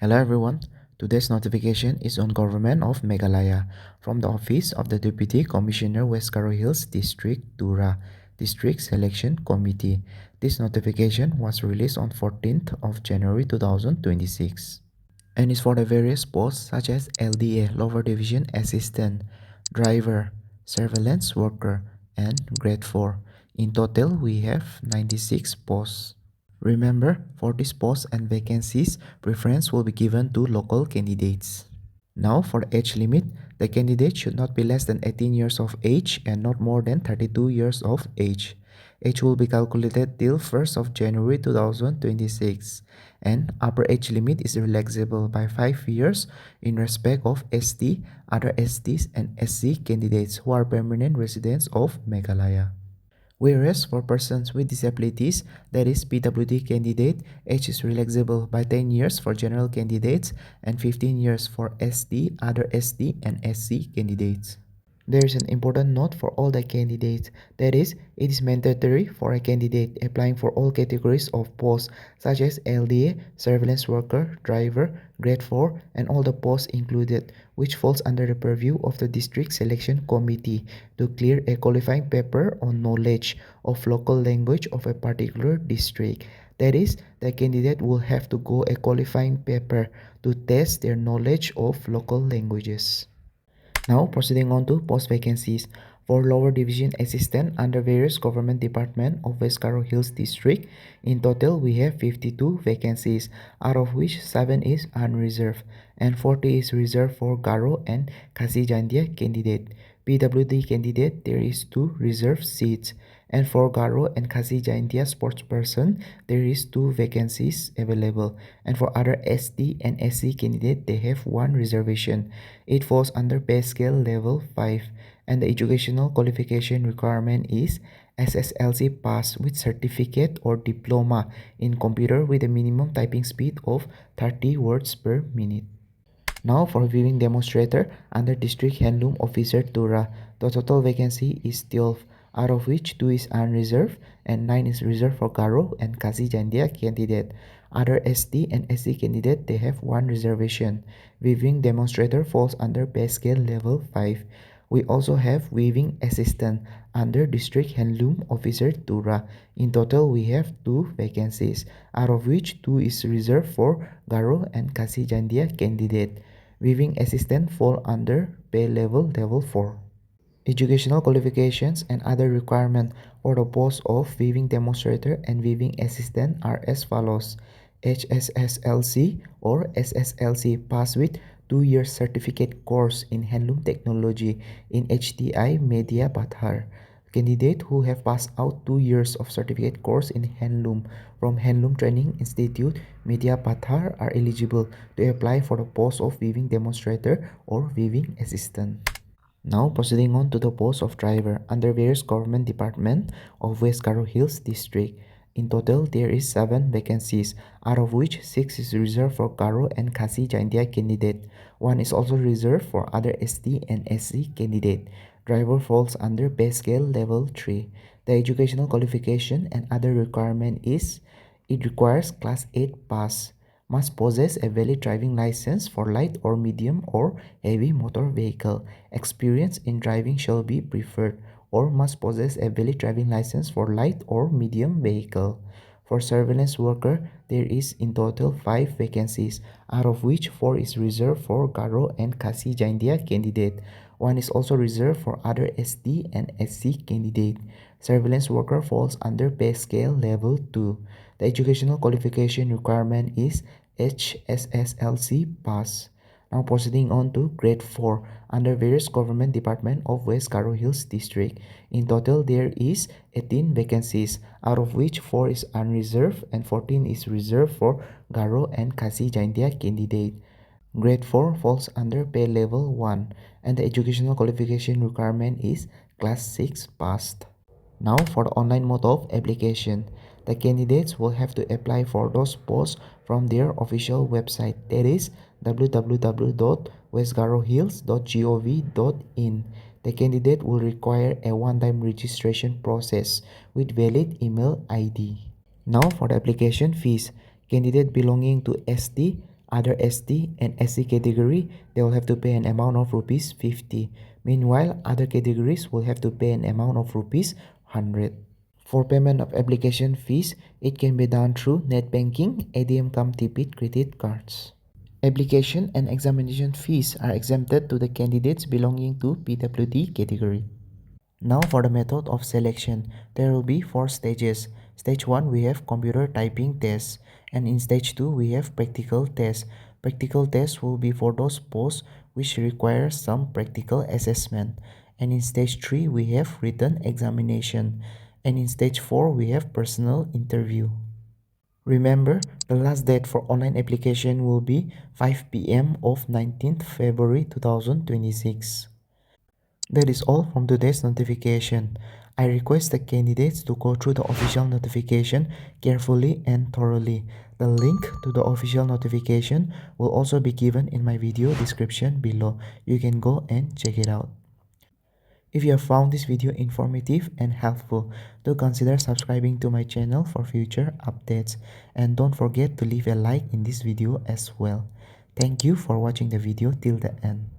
Hello everyone. Today's notification is on Government of Meghalaya from the Office of the Deputy Commissioner West Garo Hills District Tura District Selection Committee. This notification was released on 14th of January 2026 and is for the various posts such as LDA Lower Division Assistant, Driver, Surveillance Worker, and Grade 4. In total, we have 96 posts. Remember, for these posts and vacancies, preference will be given to local candidates. Now, for the age limit, the candidate should not be less than 18 years of age and not more than 32 years of age. Age will be calculated till 1st of January 2026, and upper age limit is relaxable by 5 years in respect of ST, other STs, and SC candidates who are permanent residents of Meghalaya. Whereas for persons with disabilities, that is PWD candidate, age is relaxable by 10 years for general candidates and 15 years for ST, other ST, and SC candidates. There is an important note for all the candidates. That is, it is mandatory for a candidate applying for all categories of posts such as LDA, surveillance worker, driver, grade 4, and all the posts included, which falls under the purview of the district selection committee to clear a qualifying paper on knowledge of local language of a particular district. That is, the candidate will have to go a qualifying paper to test their knowledge of local languages. Now proceeding on to post vacancies. For lower division assistant under various government department of West Garo Hills district, in total we have 52 vacancies, out of which 7 is unreserved and 40 is reserved for Garo and Khasi Jandia candidate. PWD candidate, there is 2 reserved seats, and for Garo and Khasi Jaintia sports person, there is 2 vacancies available, and for other ST and SC candidate, they have 1 reservation. It falls under pay scale level 5, and the educational qualification requirement is SSLC pass with certificate or diploma in computer with a minimum typing speed of 30 words per minute. Now for viewing demonstrator under District Handloom Officer Tura, the total vacancy is 12, out of which 2 is unreserved and 9 is reserved for Garo and Khasi Jandia candidate. Other ST and SC candidate, they have 1 reservation. Weaving demonstrator falls under pay scale level 5. We also have weaving assistant under District Handloom Officer Tura. In total, we have 2 vacancies, out of which 2 is reserved for Garo and Khasi Jandia candidate. Weaving assistant fall under pay level 4. Educational qualifications and other requirements for the post of weaving demonstrator and weaving assistant are as follows. HSSLC or SSLC pass with 2-year certificate course in handloom technology in HTI Media Bathar. Candidate who have passed out 2 years of certificate course in handloom from Handloom Training Institute Media Bathar are eligible to apply for the post of weaving demonstrator or weaving assistant. Now proceeding on to the post of driver under various government department of West Garo Hills district. In total, there is 7 vacancies, out of which 6 is reserved for Garo and Khasi Jaintia candidate. 1 is also reserved for other ST and SC candidate. Driver falls under pay scale level 3. The educational qualification and other requirement is it requires class 8 pass, must possess a valid driving license for light or medium or heavy motor vehicle. Experience in driving shall be preferred, or must possess a valid driving license for light or medium vehicle. For surveillance worker, there is in total 5 vacancies, out of which 4 is reserved for Garo and Khasi Jaintia candidate. 1 is also reserved for other ST and SC candidate. Surveillance worker falls under pay scale level 2. The educational qualification requirement is HSSLC pass. Now proceeding on to grade 4 under various government department of West Garo Hills district. In total, there is 18 vacancies, out of which 4 is unreserved and 14 is reserved for Garo and Khasi Jaintia candidate. Grade 4 falls under pay level 1 and the educational qualification requirement is class 6 passed. Now for the online mode of application. The candidates will have to apply for those posts from their official website, that is www.westgarohills.gov.in. The candidate will require a one-time registration process with valid email ID. Now for the application fees. Candidate belonging to ST, Other ST and SC category, they will have to pay an amount of rupees 50. Meanwhile, other categories will have to pay an amount of rupees 100. For payment of application fees, it can be done through net banking, ATM cum debit credit cards. Application and examination fees are exempted to the candidates belonging to PWD category. Now for the method of selection, there will be 4 stages. Stage 1 we have computer typing test, and in stage 2 we have practical test. Practical test will be for those posts which require some practical assessment. And in stage 3 we have written examination. And in stage 4 we have personal interview. Remember, the last date for online application will be 5 p.m. of 19th February 2026. That is all from today's notification. I request the candidates to go through the official notification carefully and thoroughly. The link to the official notification will also be given in my video description below. You can go and check it out. If you have found this video informative and helpful, do consider subscribing to my channel for future updates. And don't forget to leave a like in this video as well. Thank you for watching the video till the end.